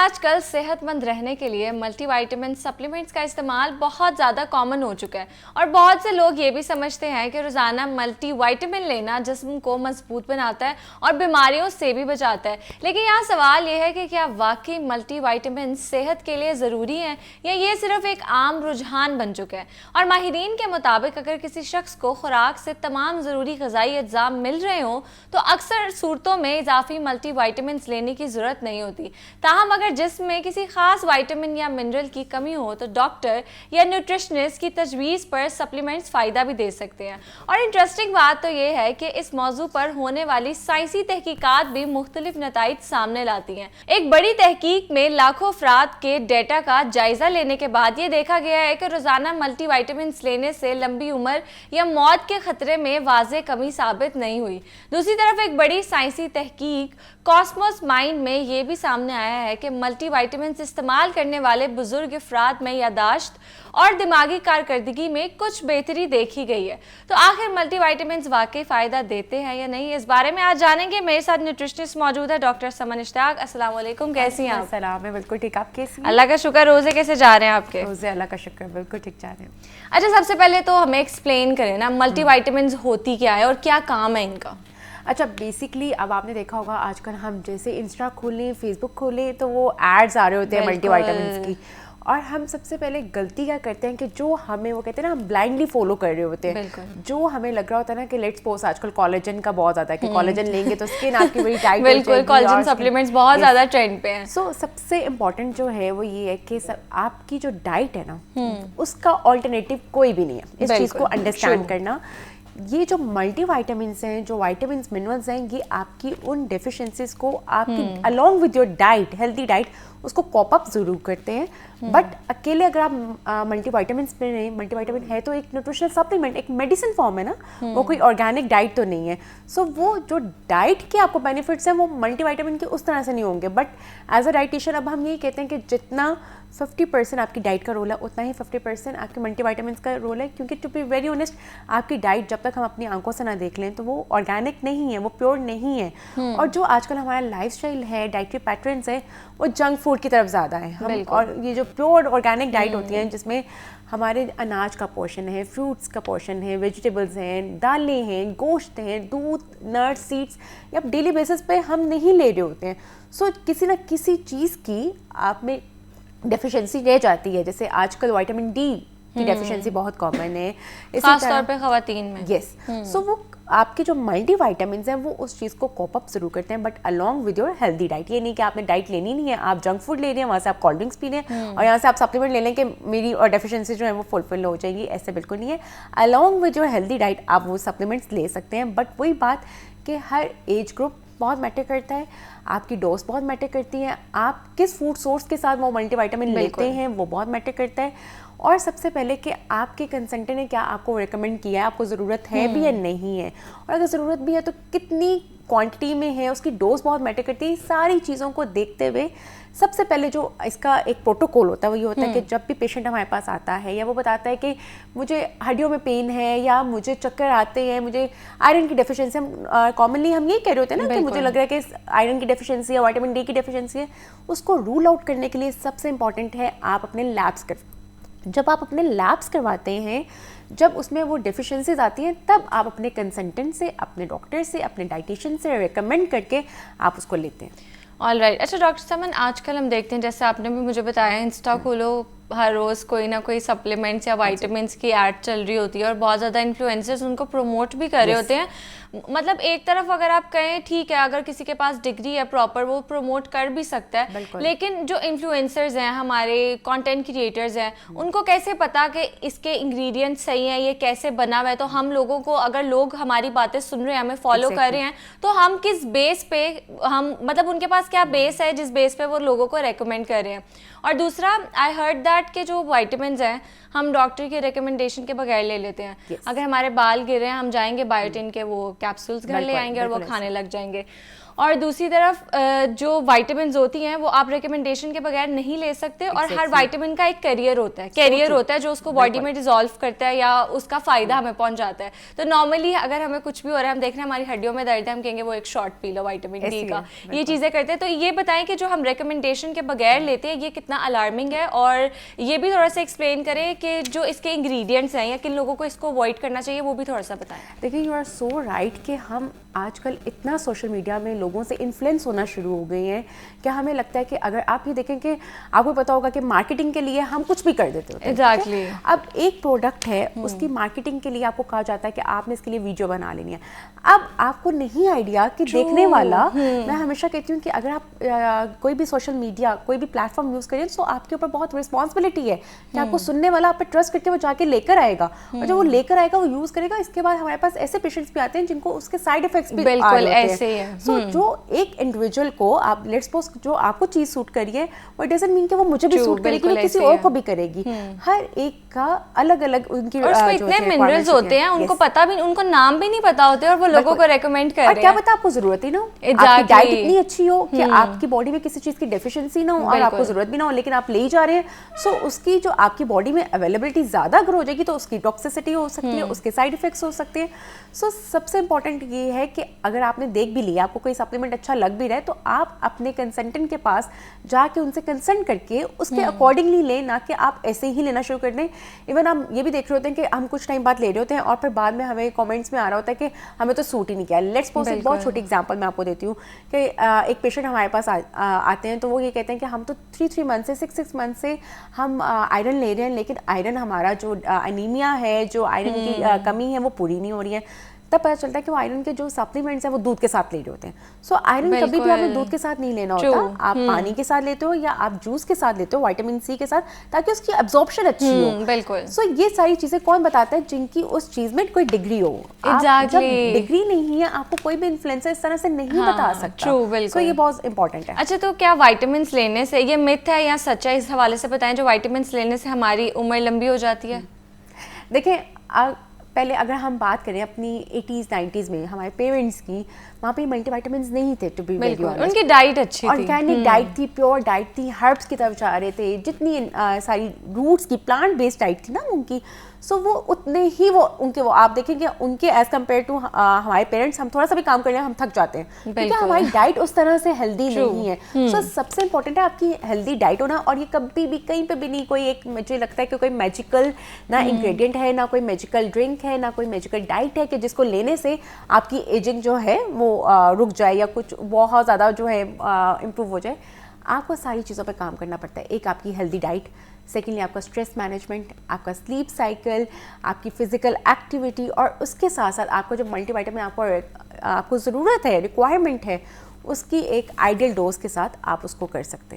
आजकल सेहतमंद रहने के लिए मल्टीविटामिन सप्लीमेंट्स का इस्तेमाल बहुत ज़्यादा कॉमन हो चुका है और बहुत से लोग ये भी समझते हैं कि रोज़ाना मल्टीविटामिन लेना जिस्म को मजबूत बनाता है और बीमारियों से भी बचाता है। लेकिन यहाँ सवाल ये है कि क्या वाकई मल्टीविटामिन सेहत के लिए ज़रूरी हैं या ये सिर्फ एक आम रुझान बन चुका है। और माहिरीन के मुताबिक अगर किसी शख्स को खुराक से तमाम ज़रूरी ग़िज़ाई अज्जा मिल रहे हों तो अक्सर सूरतों में इजाफी मल्टीविटामिन लेने की ज़रूरत नहीं होती। ताहम अगर जिस्म में किसी खास विटामिन या मिनरल की कमी हो तो डॉक्टर या न्यूट्रिशनिस्ट की तजवीज़ पर सप्लीमेंट्स फ़ायदा भी दे सकते हैं। और इंटरेस्टिंग बात तो ये है कि इस मौजू पर होने वाली साइंसी तहकीकात भी मुख्तलिफ नताइज सामने लाती हैं। एक बड़ी तहकीक में लाखों अफराद के डेटा का जायज़ा लेने के बाद ये देखा गया है कि रोज़ाना मल्टीविटामिन लेने से लंबी उम्र या मौत के खतरे में वाज़ेह कमी साबित नहीं हुई। दूसरी तरफ एक बड़ी साइंसी तहकीक कॉस्मोस माइंड में ये भी सामने आया है कि मल्टीविटामिन इस्तेमाल करने वाले बुजुर्ग अफराद में यादाश्त और दिमागी कारकर्दगी में कुछ बेहतरी देखी गई है। तो आखिर मल्टीविटामिन वाकई फ़ायदा देते हैं या नहीं, इस बारे में आज जानेंगे। मेरे साथ न्यूट्रिशनिस्ट मौजूद है डॉक्टर समन इश्तियाक। अस्सलाम वालेकुम, कैसी हैं आप? सलाम है, बिल्कुल ठीक। आप कैसी हैं? अल्लाह का शुक्र। रोज़े कैसे जा रहे हैं आपके? रोज़े अल्लाह का शुक्र बिल्कुल ठीक जा रहे हैं। अच्छा, सबसे पहले तो हमें एक्सप्लेन करें ना मल्टीविटामिन होती क्या है और क्या काम है इनका। अच्छा, बेसिकली अब आपने देखा होगा आजकल हम जैसे इंस्टा खोलें, फेसबुक खोलें तो वो एड्स आ रहे होते हैं मल्टीविटामिन की, और हम सबसे पहले गलती क्या करते हैं कि जो हमें वो कहते हैं ना हम ब्लाइंडली फॉलो कर रहे होते हैं। जो हमें लग रहा होता है ना कि लेट्स सपोज आजकल कोलेजन का बहुत ज़्यादा है कि कोलेजन लेंगे तो स्किन आपकी बड़ी टाइट हो जाएगी। बिल्कुल, कोलेजन सप्लीमेंट्स बहुत ज़्यादा ट्रेंड पे हैं। सो सबसे इम्पोर्टेंट जो है वो ये है कि आपकी जो डाइट है ना उसका ऑल्टरनेटिव कोई भी नहीं है। इस चीज़ को अंडरस्टैंड करना। ये जो मल्टीविटामिन्स हैं, जो विटामिन्स मिनरल्स हैं, ये आपकी उन डेफिशिएंसीज को आपकी along with your diet, healthy diet, उसको कॉप अप ज़रूर करते हैं। बट अकेले अगर आप मल्टीविटामिन्स में नहीं, मल्टीविटामिन है तो एक न्यूट्रिशनल सप्लीमेंट, एक मेडिसिन फॉर्म है ना, वो कोई ऑर्गेनिक डाइट तो नहीं है। सो वो जो डाइट के आपको बेनिफिट्स हैं वो मल्टीविटामिन के उस तरह से नहीं होंगे। बट एज अ डाइटिशियन अब हम यही कहते हैं कि जितना 50% आपकी डाइट का रोल है उतना ही 50% आपके मल्टीविटामिन का रोल है। क्योंकि टू बी वेरी ऑनेस्ट, आपकी डाइट जब तक हम अपनी आंखों से ना देख लें तो वो ऑर्गेनिक नहीं है, वो प्योर नहीं है। और जो आजकल हमारा लाइफस्टाइल है, डाइटरी पैटर्न्स है, वो जंक फूड की तरफ ज़्यादा है। हम और ये जो प्योर ऑर्गेनिक डाइट होती है जिसमें हमारे अनाज का पोर्शन है, फ्रूट्स का पोर्शन है, वेजिटेबल्स हैं, दालें हैं, गोश्त हैं, दूध, नट्स, सीड्स, या डेली बेसिस पे हम नहीं ले रहे होते हैं। सो किसी ना किसी चीज़ की आप में डेफिशिएंसी रह जाती है। जैसे आजकल विटामिन डी की डेफिशिएंसी बहुत कॉमन है, खास तौर पे ख़वातीन में। यस, सो वो आपके जो मल्टीविटामिन हैं वो उस चीज़ को कॉप अप जरूर करते हैं, but along with your healthy diet. ये नहीं कि आपने डाइट लेनी नहीं है, आप जंक फूड ले रहे हैं, वहाँ से आप कोल्ड ड्रिंक्स पी रहे हैं और यहाँ से आप सप्लीमेंट ले लें कि मेरी और डेफिशिएंसी जो है वो फुलफिल हो जाएगी। ऐसे बिल्कुल नहीं है। Along with your healthy diet आप वो सप्लीमेंट्स ले सकते हैं। बट वही बात कि हर एज ग्रुप बहुत मैटर करता है, आपकी डोज बहुत मैटर करती है, आप किस फूड सोर्स के साथ वो मल्टीविटामिन लेते हैं वो बहुत मैटर करता है। और सबसे पहले कि आपके कंसल्टेंट ने क्या आपको रिकमेंड किया है, आपको ज़रूरत है भी या नहीं है, और अगर ज़रूरत भी है तो कितनी क्वांटिटी में है, उसकी डोज बहुत मैटर करती है। सारी चीज़ों को देखते हुए सबसे पहले जो इसका एक प्रोटोकॉल होता है वो ये होता है कि जब भी पेशेंट हमारे पास आता है या वो बताता है कि मुझे हड्डियों में पेन है या मुझे चक्कर आते हैं, मुझे आयरन की डेफिशिएंसी, हम कॉमनली हम यही कह रहे होते हैं ना कि मुझे लग रहा है कि आयरन की डेफिशिएंसी या विटामिन डी की डेफिशिएंसी है, उसको रूल आउट करने के लिए सबसे इंपॉर्टेंट है आप अपने लैब्स जब आप अपने लैब्स करवाते हैं, जब उसमें वो डेफिशिएंसीज आती हैं, तब आप अपने कंसल्टेंट से, अपने डॉक्टर से, अपने डाइटिशियन से रिकमेंड करके आप उसको लेते हैं। All right. अच्छा डॉक्टर समन, आजकल हम देखते हैं जैसे आपने भी मुझे बताया, इंस्टा खोलो हर रोज़ कोई ना कोई सप्लीमेंट्स या विटामिन्स की ऐड चल रही होती है और बहुत ज़्यादा इन्फ्लुएंसर्स उनको प्रमोट भी कर रहे होते हैं। मतलब एक तरफ अगर आप कहें ठीक है, अगर किसी के पास डिग्री है प्रॉपर वो प्रमोट कर भी सकता है, लेकिन जो इन्फ्लुएंसर्स हैं, हमारे कंटेंट क्रिएटर्स हैं, उनको कैसे पता कि इसके इंग्रेडिएंट्स सही हैं, ये कैसे बना हुआ है? तो हम लोगों को, अगर लोग हमारी बातें सुन रहे हैं, हमें फॉलो कर रहे हैं, तो हम किस बेस पे, हम मतलब उनके पास क्या बेस है जिस बेस पे वो लोगों को रेकमेंड कर रहे हैं? और दूसरा, आई हर्ड दैट के जो विटामिन्स हैं हम डॉक्टर की रिकमेंडेशन के बगैर ले लेते हैं। अगर हमारे बाल गिर रहे हैं हम जाएंगे बायोटिन के वो कैप्सूल्स घर ले आएंगे और वो खाने लग जाएंगे। और दूसरी तरफ जो विटामिन होती हैं वो आप रिकमेंडेशन के बगैर नहीं ले सकते। और हर विटामिन का एक कैरियर होता है जो उसको बॉडी में डिसॉल्व करता है या उसका फायदा हमें पहुंच जाता है। तो नॉर्मली अगर हमें कुछ भी हो रहा है, हम देख रहे हैं हमारी हड्डियों में दर्द है, हम कहेंगे वो एक shot P low vitamin D का, ये चीजें करते हैं। तो ये बताएं कि जो हम रिकमेंडेशन के बगैर लेते हैं ये कितना अलार्मिंग है, और ये भी थोड़ा सा एक्सप्लेन करें कि जो इसके इंग्रेडिएंट्स हैं या किन लोगों को इसको अवॉइड करना चाहिए, वो भी थोड़ा सा बताएं। देखिए, यू आर सो राइट कि हम आजकल इतना सोशल मीडिया में लोगों से इन्फ्लुएंस होना शुरू हो गए हैं कि हमें लगता है कि अगर आप ये देखें कि आपको पता होगा कि मार्केटिंग के लिए हम कुछ भी कर देते होते हैं। एग्जैक्टली। अब एक प्रोडक्ट है, उसकी मार्केटिंग के लिए आपको कहा जाता है कि आपने इसके लिए वीडियो बना लेनी है। अब आपको नहीं आइडिया कि देखने वाला, मैं हमेशा कहती हूँ कि अगर आप कोई भी सोशल मीडिया, कोई भी प्लेटफॉर्म यूज़ करें तो आपके ऊपर बहुत रिस्पॉन्सिबिलिटी है कि आपको सुनने वाला आप पे ट्रस्ट करके वो जाके लेकर आएगा, और जब वो लेकर आएगा, वो यूज़ करेगा। इसके बाद हमारे पास ऐसे पेशेंट्स भी आते हैं जिनको उसके साइड इफेक्ट्स भी बिल्कुल ऐसे ही है। सो जो एक इंडिविजुअल को आप लेट्स सपोज जो आपको चीज सूट करिए, वो डजंट मीन कि वो मुझे भी सूट करेगी, वो किसी और को भी करेगी। हर एक का अलग अलग उनकी, और उसमें इतने मिनरल्स होते हैं, उनको पता भी, उनको नाम भी नहीं पता होते और वो लोगों को रेकमेंड कर रहे हैं। और क्या पता आपको जरूरत ही ना हो, आपकी डाइट इतनी अच्छी हो कि आपकी बॉडी में किसी चीज की डेफिशिएंसी ना हो और आपको जरूरत भी ना हो, लेकिन आप ले ही जा रहे हैं। सो उसकी जो आपकी बॉडी में अवेलेबिलिटी ज्यादा अगर हो जाएगी तो उसकी टॉक्सिसिटी हो सकती है, उसके साइड इफेक्ट्स हो सकते हैं। सो सबसे इंपॉर्टेंट ये है कि अगर आपने देख भी लिया, आपको कोई सप्लीमेंट अच्छा लग भी रहा है, तो आप अपने कंसल्टेंट के पास जाके उनसे कंसल्ट करके उसके अकॉर्डिंगली लें, ना कि आप ऐसे ही लेना शुरू कर दें। इवन हम ये भी देख रहे होते हैं कि हम कुछ टाइम बाद ले रहे होते हैं और फिर बाद में हमें कमेंट्स में आ रहा होता है कि हमें तो सूट ही नहीं किया। लेट्स सपोज एक बहुत छोटी एग्जांपल मैं आपको देती हूँ कि एक पेशेंट हमारे पास आते हैं, तो वो ये कहते हैं कि हम तो 3 मंथ से 6 मंथ से हम आयरन ले रहे हैं, लेकिन आयरन हमारा जो एनीमिया है, जो आयरन की कमी है, वो पूरी नहीं हो रही है। तब पता चलता है कि वो आयरन के जो सप्लीमेंट्स हैं वो दूध के साथ ले रहे होते हैं। सो आयरन कभी भी आपने दूध के साथ नहीं लेना होता, आप पानी के साथ लेते हो या आप जूस के साथ लेते हो, विटामिन सी के साथ, ताकि उसकी एब्जॉर्प्शन अच्छी हो। बिल्कुल। सो ये सारी चीजें कौन बताता है? जिनकी उस चीज में कोई डिग्री हो। जब डिग्री नहीं है, आपको कोई भी इन्फ्लुएंसर इस तरह से नहीं बता सकता। सो ये बहुत इंपॉर्टेंट है। अच्छा, तो क्या विटामिन लेने से, ये मिथ है या सच है, इस हवाले से बताएं, जो विटामिन लेने से हमारी उम्र लंबी हो जाती है? देखिए, पहले अगर हम बात करें अपनी 80s 90s में हमारे पेरेंट्स की, वहाँ पे मल्टीविटामिन्स नहीं थे, टू बी वेरी ऑनेस्ट। उनकी डाइट अच्छी थी, ऑर्गेनिक डाइट थी, प्योर डाइट थी, हर्ब्स की तरफ जा रहे थे, जितनी सारी रूट्स की प्लांट बेस्ड डाइट थी ना उनकी। सो वो उतने ही वो आप देखेंगे उनके एज कम्पेयर टू हमारे पेरेंट्स, हम थोड़ा सा भी काम करने हम थक जाते हैं क्योंकि हमारी डाइट उस तरह से हेल्दी नहीं है। सो सबसे इंपॉर्टेंट है आपकी हेल्दी डाइट होना, और ये कभी भी कहीं पे भी नहीं कोई एक, मुझे लगता है कि कोई मैजिकल ना इंग्रेडिएंट है, ना कोई मैजिकल ड्रिंक है, ना कोई मैजिकल डाइट है कि जिसको लेने से आपकी एजिंग जो है वो रुक जाए या कुछ बहुत ज़्यादा जो है इम्प्रूव हो जाए। आपको सारी चीज़ों पे काम करना पड़ता है। एक आपकी हेल्दी डाइट, सेकेंडली आपका स्ट्रेस मैनेजमेंट, आपका स्लीप साइकिल, आपकी फिजिकल एक्टिविटी, और उसके साथ साथ आपको जो मल्टीविटामिन आपको ज़रूरत है, रिक्वायरमेंट है, उसकी एक आइडियल डोज के साथ आप उसको कर सकते हैं।